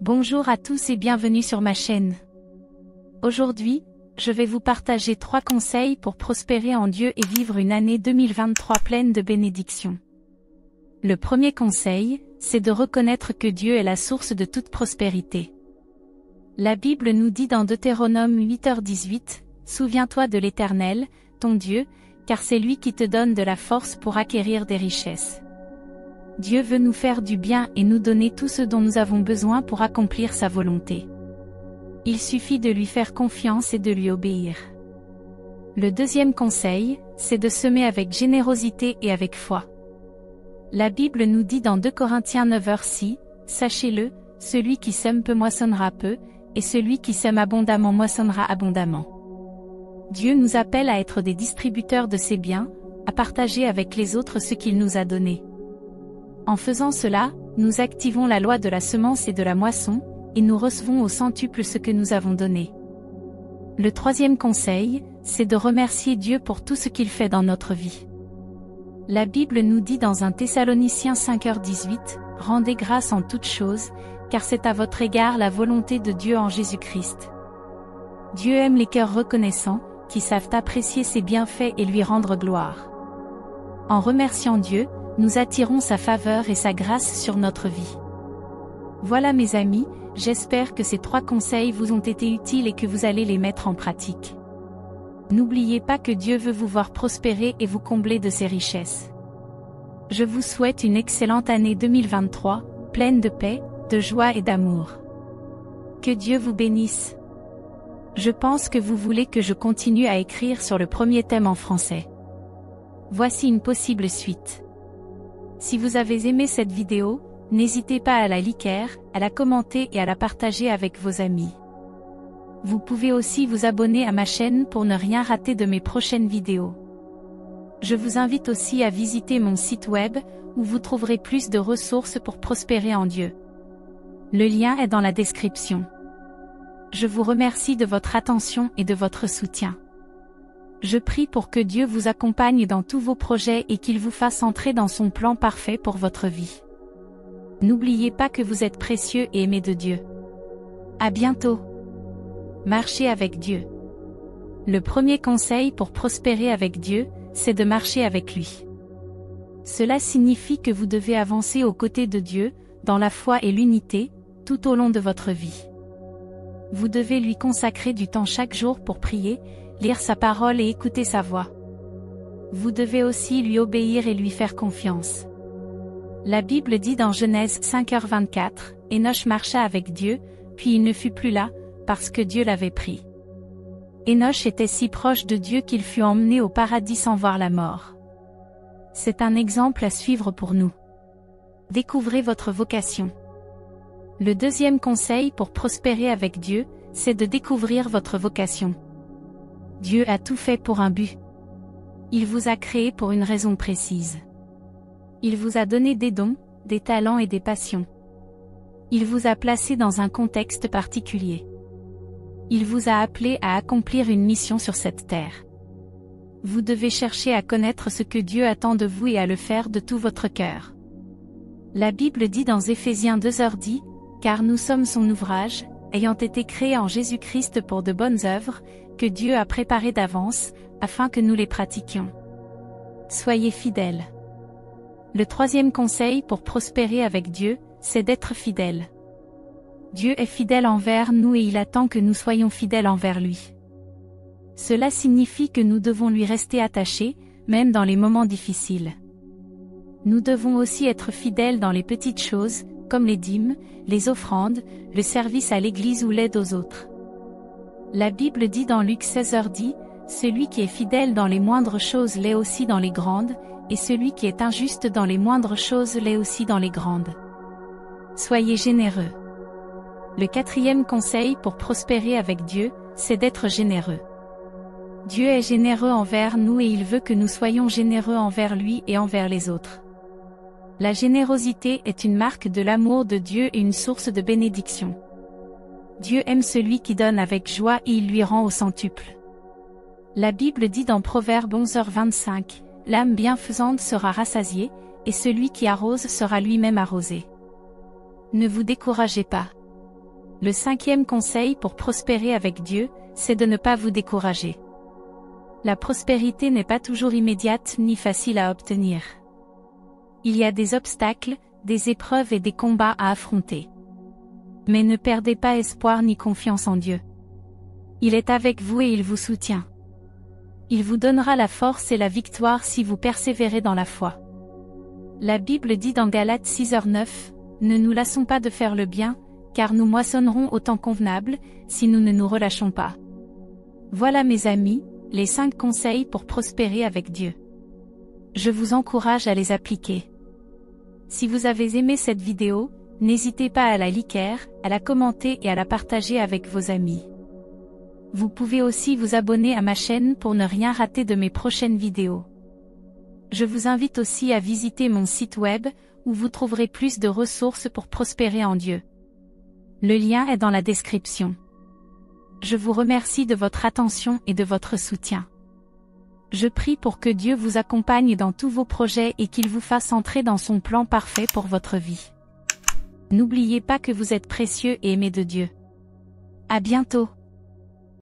Bonjour à tous et bienvenue sur ma chaîne. Aujourd'hui, je vais vous partager 3 conseils pour prospérer en Dieu et vivre une année 2023 pleine de bénédictions. Le premier conseil, c'est de reconnaître que Dieu est la source de toute prospérité. La Bible nous dit dans Deutéronome 8h18, « Souviens-toi de l'Éternel, ton Dieu, car c'est lui qui te donne de la force pour acquérir des richesses. » Dieu veut nous faire du bien et nous donner tout ce dont nous avons besoin pour accomplir sa volonté. Il suffit de lui faire confiance et de lui obéir. Le deuxième conseil, c'est de semer avec générosité et avec foi. La Bible nous dit dans 2 Corinthiens 9h6, « Sachez-le, celui qui sème peu moissonnera peu, et celui qui sème abondamment moissonnera abondamment. » Dieu nous appelle à être des distributeurs de ses biens, à partager avec les autres ce qu'il nous a donné. En faisant cela, nous activons la loi de la semence et de la moisson, et nous recevons au centuple ce que nous avons donné. Le troisième conseil, c'est de remercier Dieu pour tout ce qu'il fait dans notre vie. La Bible nous dit dans 1 Thessaloniciens 5h18, « Rendez grâce en toutes choses, car c'est à votre égard la volonté de Dieu en Jésus-Christ. » Dieu aime les cœurs reconnaissants, qui savent apprécier ses bienfaits et lui rendre gloire. En remerciant Dieu, nous attirons sa faveur et sa grâce sur notre vie. Voilà mes amis, j'espère que ces 3 conseils vous ont été utiles et que vous allez les mettre en pratique. N'oubliez pas que Dieu veut vous voir prospérer et vous combler de ses richesses. Je vous souhaite une excellente année 2023, pleine de paix, de joie et d'amour. Que Dieu vous bénisse. Je pense que vous voulez que je continue à écrire sur le premier thème en français. Voici une possible suite. Si vous avez aimé cette vidéo, n'hésitez pas à la liker, à la commenter et à la partager avec vos amis. Vous pouvez aussi vous abonner à ma chaîne pour ne rien rater de mes prochaines vidéos. Je vous invite aussi à visiter mon site web, où vous trouverez plus de ressources pour prospérer en Dieu. Le lien est dans la description. Je vous remercie de votre attention et de votre soutien. Je prie pour que Dieu vous accompagne dans tous vos projets et qu'il vous fasse entrer dans son plan parfait pour votre vie. N'oubliez pas que vous êtes précieux et aimés de Dieu. À bientôt. Marchez avec Dieu. Le premier conseil pour prospérer avec Dieu, c'est de marcher avec lui. Cela signifie que vous devez avancer aux côtés de Dieu, dans la foi et l'unité, tout au long de votre vie. Vous devez lui consacrer du temps chaque jour pour prier, lire sa parole et écouter sa voix. Vous devez aussi lui obéir et lui faire confiance. La Bible dit dans Genèse 5h24, « Enoch marcha avec Dieu, puis il ne fut plus là, parce que Dieu l'avait pris. » Enoch était si proche de Dieu qu'il fut emmené au paradis sans voir la mort. C'est un exemple à suivre pour nous. Découvrez votre vocation. Le deuxième conseil pour prospérer avec Dieu, c'est de découvrir votre vocation. Dieu a tout fait pour un but. Il vous a créé pour une raison précise. Il vous a donné des dons, des talents et des passions. Il vous a placé dans un contexte particulier. Il vous a appelé à accomplir une mission sur cette terre. Vous devez chercher à connaître ce que Dieu attend de vous et à le faire de tout votre cœur. La Bible dit dans Éphésiens 2h10, « Car nous sommes son ouvrage, ayant été créés en Jésus-Christ pour de bonnes œuvres, que Dieu a préparées d'avance, afin que nous les pratiquions. » Soyez fidèles. Le troisième conseil pour prospérer avec Dieu, c'est d'être fidèle. Dieu est fidèle envers nous et il attend que nous soyons fidèles envers lui. Cela signifie que nous devons lui rester attachés, même dans les moments difficiles. Nous devons aussi être fidèles dans les petites choses, comme les dîmes, les offrandes, le service à l'église ou l'aide aux autres. La Bible dit dans Luc 16h10, « Celui qui est fidèle dans les moindres choses l'est aussi dans les grandes, et celui qui est injuste dans les moindres choses l'est aussi dans les grandes. » Soyez généreux. Le quatrième conseil pour prospérer avec Dieu, c'est d'être généreux. Dieu est généreux envers nous et il veut que nous soyons généreux envers lui et envers les autres. La générosité est une marque de l'amour de Dieu et une source de bénédiction. Dieu aime celui qui donne avec joie et il lui rend au centuple. La Bible dit dans Proverbe 11h25, « L'âme bienfaisante sera rassasiée, et celui qui arrose sera lui-même arrosé. » Ne vous découragez pas. Le 5e conseil pour prospérer avec Dieu, c'est de ne pas vous décourager. La prospérité n'est pas toujours immédiate ni facile à obtenir. Il y a des obstacles, des épreuves et des combats à affronter. Mais ne perdez pas espoir ni confiance en Dieu. Il est avec vous et il vous soutient. Il vous donnera la force et la victoire si vous persévérez dans la foi. La Bible dit dans Galates 6:9, « Ne nous lassons pas de faire le bien, car nous moissonnerons au temps convenable, si nous ne nous relâchons pas. » Voilà mes amis, les 5 conseils pour prospérer avec Dieu. Je vous encourage à les appliquer. Si vous avez aimé cette vidéo, n'hésitez pas à la liker, à la commenter et à la partager avec vos amis. Vous pouvez aussi vous abonner à ma chaîne pour ne rien rater de mes prochaines vidéos. Je vous invite aussi à visiter mon site web, où vous trouverez plus de ressources pour prospérer en Dieu. Le lien est dans la description. Je vous remercie de votre attention et de votre soutien. Je prie pour que Dieu vous accompagne dans tous vos projets et qu'il vous fasse entrer dans son plan parfait pour votre vie. N'oubliez pas que vous êtes précieux et aimé de Dieu. À bientôt.